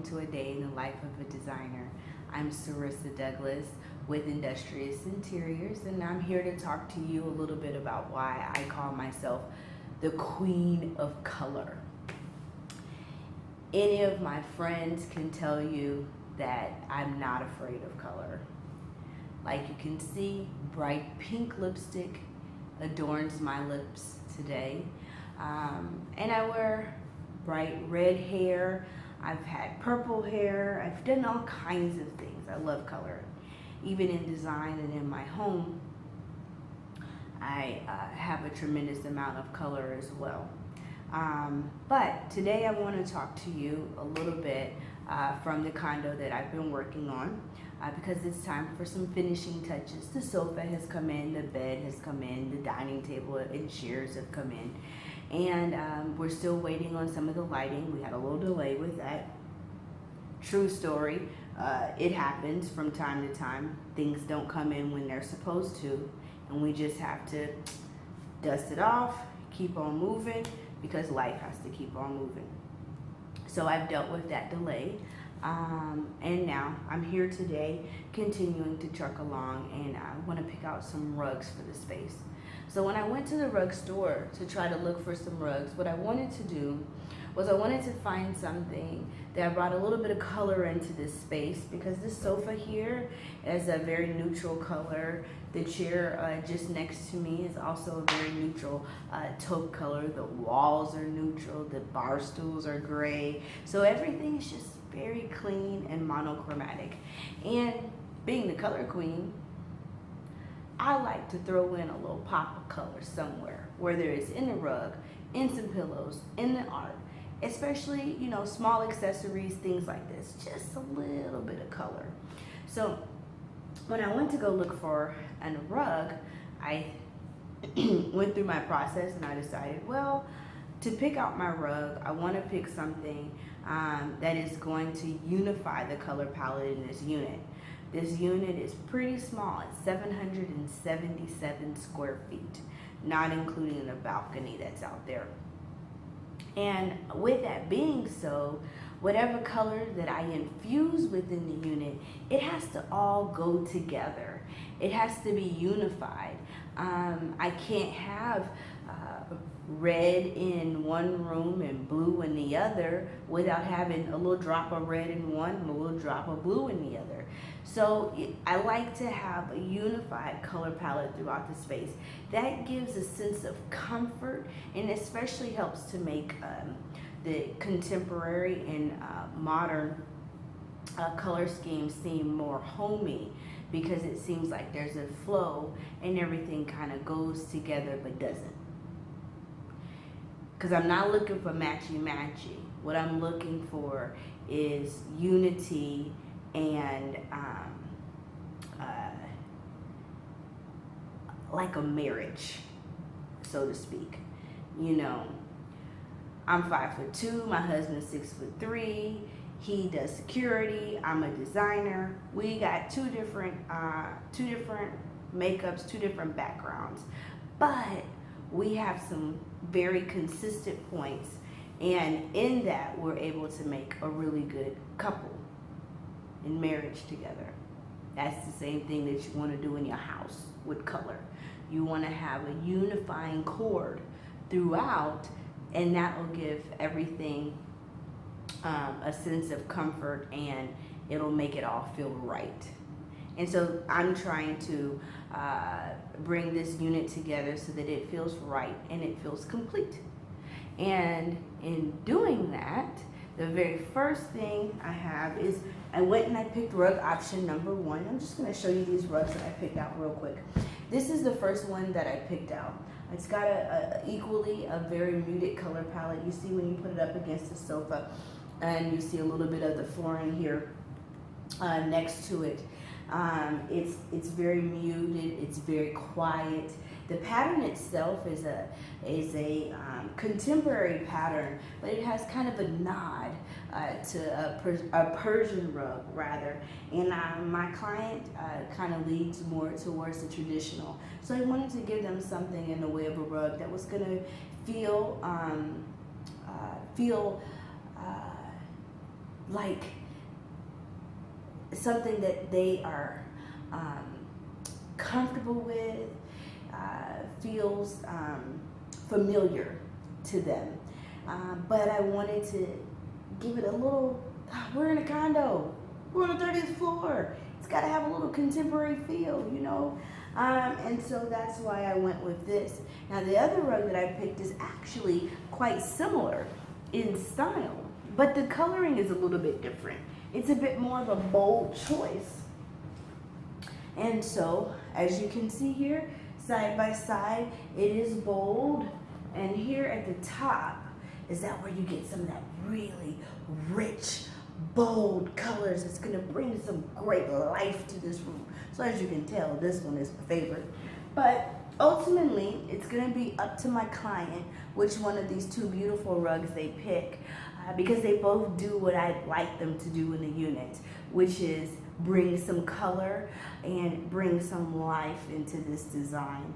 to a day in the life of a designer. I'm Sarissa Douglas with Industrious Interiors, and I'm here to talk to you a little bit about why I call myself the Queen of Color. Any of my friends can tell you that I'm not afraid of color. Like you can see, bright pink lipstick adorns my lips today. And I wear bright red hair. I've had purple hair. I've done all kinds of things. I love color. Even in design and in my home, I have a tremendous amount of color as well. But today I want to talk to you a little bit from the condo that I've been working on because it's time for some finishing touches. The sofa has come in, the bed has come in, the dining table and chairs have come in. And we're still waiting on some of the lighting. We had a little delay with that. True story. It happens from time to time. Things don't come in when they're supposed to, and we just have to dust it off, keep on moving, because life has to keep on moving. So I've dealt with that delay, and now I'm here today continuing to truck along, and I want to pick out some rugs for the space. So when I went to the rug store to try to look for some rugs, what I wanted to do was I wanted to find something that brought a little bit of color into this space, because this sofa here is a very neutral color. The chair just next to me is also a very neutral taupe color. The walls are neutral, the bar stools are gray. So everything is just very clean and monochromatic. And being the color queen, I like to throw in a little pop of color somewhere, whether it's in the rug, in some pillows, in the art, especially, you know, small accessories, things like this, just a little bit of color. So when I went to go look for a rug, I went through my process and I decided, well, to pick out my rug, I want to pick something that is going to unify the color palette in this unit. This unit is pretty small. It's 777 square feet, not including the balcony that's out there. And with that being so, whatever color that I infuse within the unit, it has to all go together. It has to be unified. I can't have red in one room and blue in the other without having a little drop of red in one and a little drop of blue in the other. So I like to have a unified color palette throughout the space. That gives a sense of comfort, and especially helps to make the contemporary and modern color scheme seem more homey, because it seems like there's a flow and everything kind of goes together but doesn't. Because I'm not looking for matchy-matchy. What I'm looking for is unity and like a marriage, so to speak. You know, I'm 5'2", my husband's 6'3". He does security. I'm a designer. We got two different makeups, two different backgrounds, but we have some very consistent points, and in that we're able to make a really good couple in marriage together. That's the same thing that you want to do in your house with color. You want to have a unifying chord throughout, and that will give everything a sense of comfort, and it'll make it all feel right. And so I'm trying to bring this unit together so that it feels right and it feels complete. And in doing that, the very first thing I have is I went and I picked rug option number 1. I'm just going to show you these rugs that I picked out real quick. This is the first one that I picked out. It's got equally a very muted color palette. You see when you put it up against the sofa, and you see a little bit of the flooring here next to it. It's very muted. It's very quiet. The pattern itself is a contemporary pattern, but it has kind of a nod to a Persian rug rather. And my client kind of leads more towards the traditional. So I wanted to give them something in the way of a rug that was going to feel like something that they are comfortable with, feels familiar to them. But I wanted to give it a little, we're in a condo, we're on the 30th floor. It's got to have a little contemporary feel, you know. And so that's why I went with this. Now the other rug that I picked is actually quite similar in style, but the coloring is a little bit different. It's a bit more of a bold choice. And so, as you can see here, side by side, it is bold. And here at the top, is that where you get some of that really rich, bold colors. It's gonna bring some great life to this room. So as you can tell, this one is my favorite. But ultimately, it's gonna be up to my client which one of these two beautiful rugs they pick, because they both do what I'd like them to do in the unit, which is bring some color and bring some life into this design.